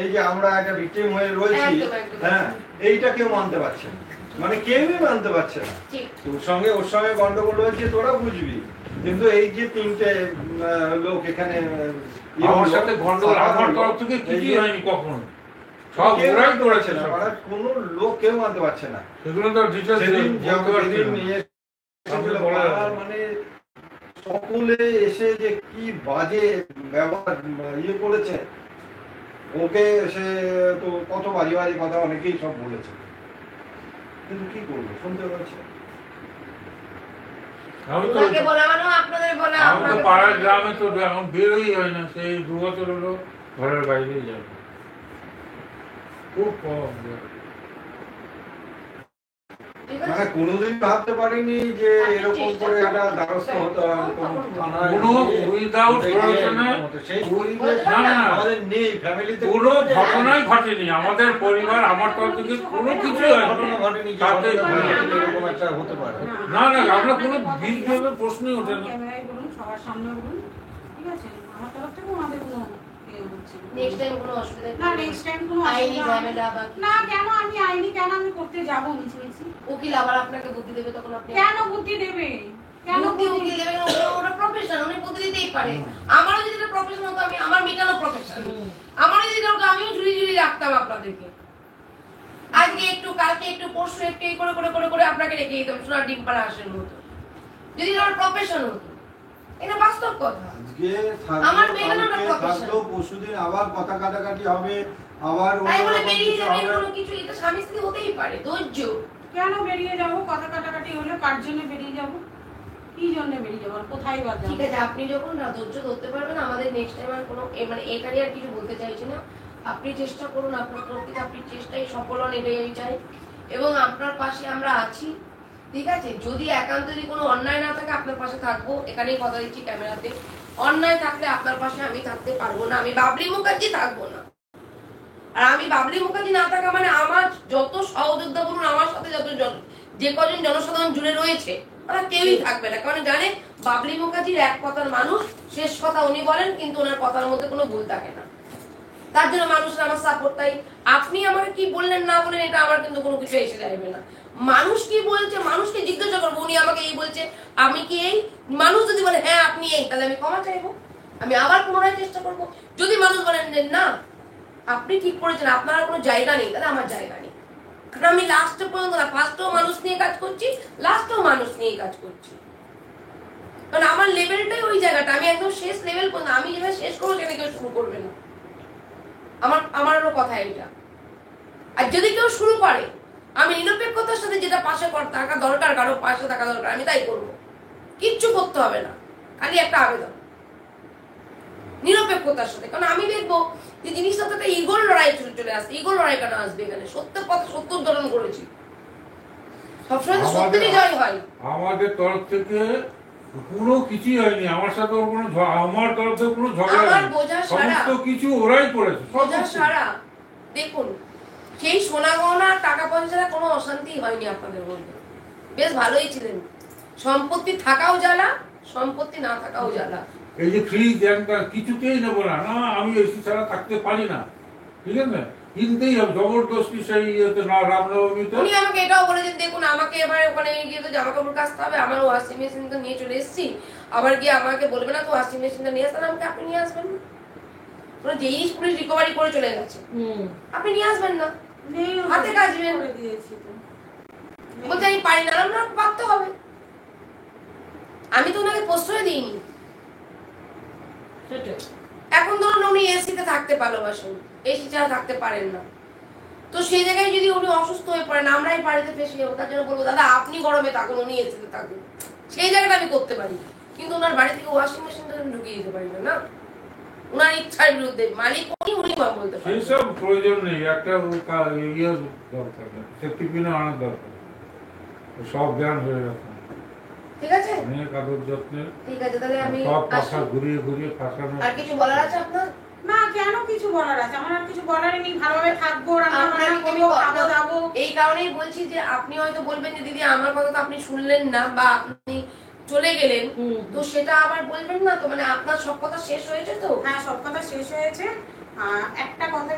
এই যে আমরা একটা ভিকটিম হয়ে রয়েছি, হ্যাঁ, এইটা কেউ মানতে পারছে না, মানে কেউই মানতে পারছে না। ওর সঙ্গে গন্ডগোল হয়েছে তোরা বুঝবি, কিন্তু এই যে তিনটে লোক এখানে আমার সাথে গন্ডগোল আমার তরফ থেকে কিছুই হয়নি কখনো, সব ওরাই করেছে না, কোনো লোক কেউ মানতে পারছে না। সেগুলো তো ডিটেইলস মানে সকলে এসে যে কি বাজে ব্যবহার করেছে ওকে, সে তো কত বাজে বাজে কথা অনেকেই সব বলেছে, কিন্তু কি করবো, শুনতে পাচ্ছি। আমি তো পাড়ার গ্রামে তো এখন বেরোই হয় না, সেই 2 বছর হলো ঘরের বাইরেই যাবে, খুব কম। মানে কোনোদিন ভাবতে পারিনি যে এরকম করে একটা দ্বারস্থ হতে হবে, কোনো ঘটনাই ঘটেনি আমাদের পরিবার, আমার তরফ থেকে কোনো কিছু ঘটেনি, হতে পারে না না, আমরা কোনো বিদ্রোহের প্রশ্নই ওঠে না। সবার সামনে বলুন, ঠিক আছে, আমার তরফ থেকে আমাদের কোনো আমি করতে যাব মিছিমিছি, উকিল আবার আপনাকে বুদ্ধি দেবে, তখন আপনি কেন বুদ্ধি দেবে? কেন বুদ্ধি দেবে? ওটা প্রফেশন, উনি বুদ্ধি দিতেই পারে। আমারও যদি এটা প্রফেশন হতো, আমি আমার মেটানো প্রফেশন, আমারও যদি এটা হতো আমিও ঝুড়ি ঝুড়ি রাখতাম আপনাদেরকে। আজকে একটু, কালকে একটু, পরশু একটু, এই করে করে করে করে আপনাকে রেখে দিতাম সোনার ডিম পাড়া আসের মতো, যদি আমার প্রফেশন হতো। এটা বাস্তব কথা। আমার মেটানোটা প্রফেশন। পরশুদিন আবার কথা কাটাকাটি হবে, আবার তাই বলে বেরিয়ে যাবে কোনো কিছু, এটা স্বামী স্ত্রী হতেই পারে, ধৈর্য। কেন বেরিয়ে যাব? কথা কাটাকাটি হলে কার জন্য বেরিয়ে যাব? কি জন্য বেরিয়ে যাব? কোথায় বা যাব? ঠিক আছে, আপনি যখন না ধৈর্য ধরতে পারবেন, আমাদের নেক্সট টাইম আর কোনো মানে এখানে আর কিছু বলতে চাইছি না। আপনি চেষ্টা করুন, আপনার তরফ থেকে আপনি চেষ্টাই সফল হন, এটাই আমি চাই, এবং আপনার পাশে আমরা আছি, ঠিক আছে। যদি একান্ত যদি কোনো অন্যায় না থাকে, আপনার পাশে থাকবো, এখানেই কথা দিচ্ছি ক্যামেরাতে। অন্যায় থাকলে আপনার পাশে আমি থাকতে পারবো না, আমি বাবলি মুখার্জি থাকবো না। আর আমি বাবলি মুখার্জি না থাকা মানে আমার যত সহযোদ্ধা বলুন, আমার সাথে যত যে কজন জনসাধারণ জুড়ে রয়েছে, ওরা কেউই থাকবে না, কারণ জানে বাবলি মুখার্জির এক কথার মানুষ, শেষ কথা উনি বলেন, কিন্তু ওনার কথার মধ্যে কোনো ভুল থাকে না। তার জন্য মানুষের আমার সাপোর্ট। তাই আপনি আমাকে কি বললেন না বলেন, এটা আমার কিন্তু কোনো কিছু এসে যাবে না। মানুষ কি বলছে, মানুষকে জিজ্ঞাসা করবো, উনি আমাকে এই বলছে, আমি কি এই। মানুষ যদি বলে হ্যাঁ আপনি এই, তাহলে আমি ক্ষমা চাইবো, আমি আবার পুনরায় চেষ্টা করবো। যদি মানুষ বলেন যে না আপনি ঠিক করেছেন, আপনার কোনো জায়গা নেই, তাহলে আমার জায়গা নেই, কারণ আমি লাস্ট পর্যন্ত না, ফার্স্টেও মানুষ নিয়ে কাজ করছি, লাস্টেও মানুষ নিয়ে কাজ করছি, কারণ আমার লেভেলটাই ওই জায়গাটা, আমি একদম শেষ লেভেল পর্যন্ত, আমি যেভাবে শেষ করবো সেখানে কেউ শুরু করবে না, আমারও কথা এটা। আর যদি কেউ শুরু করে, আমি নিরপেক্ষতার সাথে যেটা পাশে থাকা দরকার, কারো পাশে থাকা দরকার, আমি তাই করবো, কিচ্ছু করতে হবে না, খালি একটা আবেদন নিরপেক্ষতার সাথে। কারণ আমি দেখবো যে জিনিসটা তো একটা ইগোর লড়াই চলে আসছে। ইগোর লড়াই কেন আসবে এখানে? সত্যের পথে সত্য উদ্ধারণ করেছি, সবসময় সত্যেরই জয় হয়। আমাদের তরফ থেকে কোনো কিছুই হয়নি, আমার সাথে কোনো, আমার তরফ থেকে কোনো ঝগড়া আমার বোঝা সারা, সমস্ত কিছু ওরাই করেছে, বোঝা সারা। দেখুন, সেই সোনা গহনা টাকা পয়সা কোনো অশান্তি হয়নি আপনাদের মধ্যে, বেশ ভালোই ছিলেন। সম্পত্তি থাকাও জ্বালা, সম্পত্তি না থাকাও জ্বালা। এই যে ফ্রি কিছুতেই নেবো না, না আমি এসি ছাড়া থাকতে পারি না, ঠিক আছে, কিনতেই হবে জবরদস্তি। সেই ইয়েতে না, রামনবমীতে উনি আমাকে এটাও বলেছেন, দেখুন আমাকে এবার ওখানে গিয়ে তো জামা কাপড় কাচতে হবে, আমার ওয়াশিং মেশিন তো নিয়ে চলে এসেছি, আবার গিয়ে আমাকে বলবে না তো ওয়াশিং মেশিনটা নিয়ে আসবেন, আমাকে আপনি নিয়ে আসবেন না, যে জিনিস পুলিশ রিকভারি করে চলে গেছে আপনি নিয়ে আসবেন না, হাতে কাজবেন। বলতে আমি পারি না, আমরা পারতে হবে, আমি তো ওনাকে প্রশ্রয় দিইনি। এখন ধরুন উনি এসিতে থাকতে ভালোবাসেন, এসি ছাড়া থাকতে পারেন না, তো সেই জায়গায় যদি উনি অসুস্থ হয়ে পড়েন, আমরাই বাড়িতে ফেসে যাবো, তার জন্য বলবো দাদা আপনি গরমে থাকুন, উনি এসিতে থাকুন, সেই জায়গাটা আমি করতে পারি, কিন্তু ওনার বাড়ি থেকে ওয়াশিং মেশিনটা ঢুকিয়ে দিতে পারি না, না ওনার ইচ্ছার বিরুদ্ধে, মালিক উনি মা বলতে পারেন। সেইসব প্রয়োজন নেই, একটা ইয়ে দরকার, সেফটি পিনও আনার দরকার, সব জ্ঞান হয়ে গেছে, ঠিক আছে, অনেক আদর যত্নের, ঠিক আছে, তাহলে আমি সব কথা ঘুরিয়ে ঘুরিয়ে ফাঁসানো। আর কিছু বলার আছে আপনার? না, কেন কিছু বলার আছে? আমার আর কিছু বলার নেই, ভালোভাবে থাকবো, এই কারণেই বলছি যে আপনি হয়তো বলবেন যে দিদি আমার কথা তো আপনি শুনলেন না, বা আপনি চলে গেলেন, তো সেটা আবার বলবেন না তো, মানে আপনার সব কথা শেষ হয়েছে তো? হ্যাঁ, সব কথা শেষ হয়েছে, একটা কথা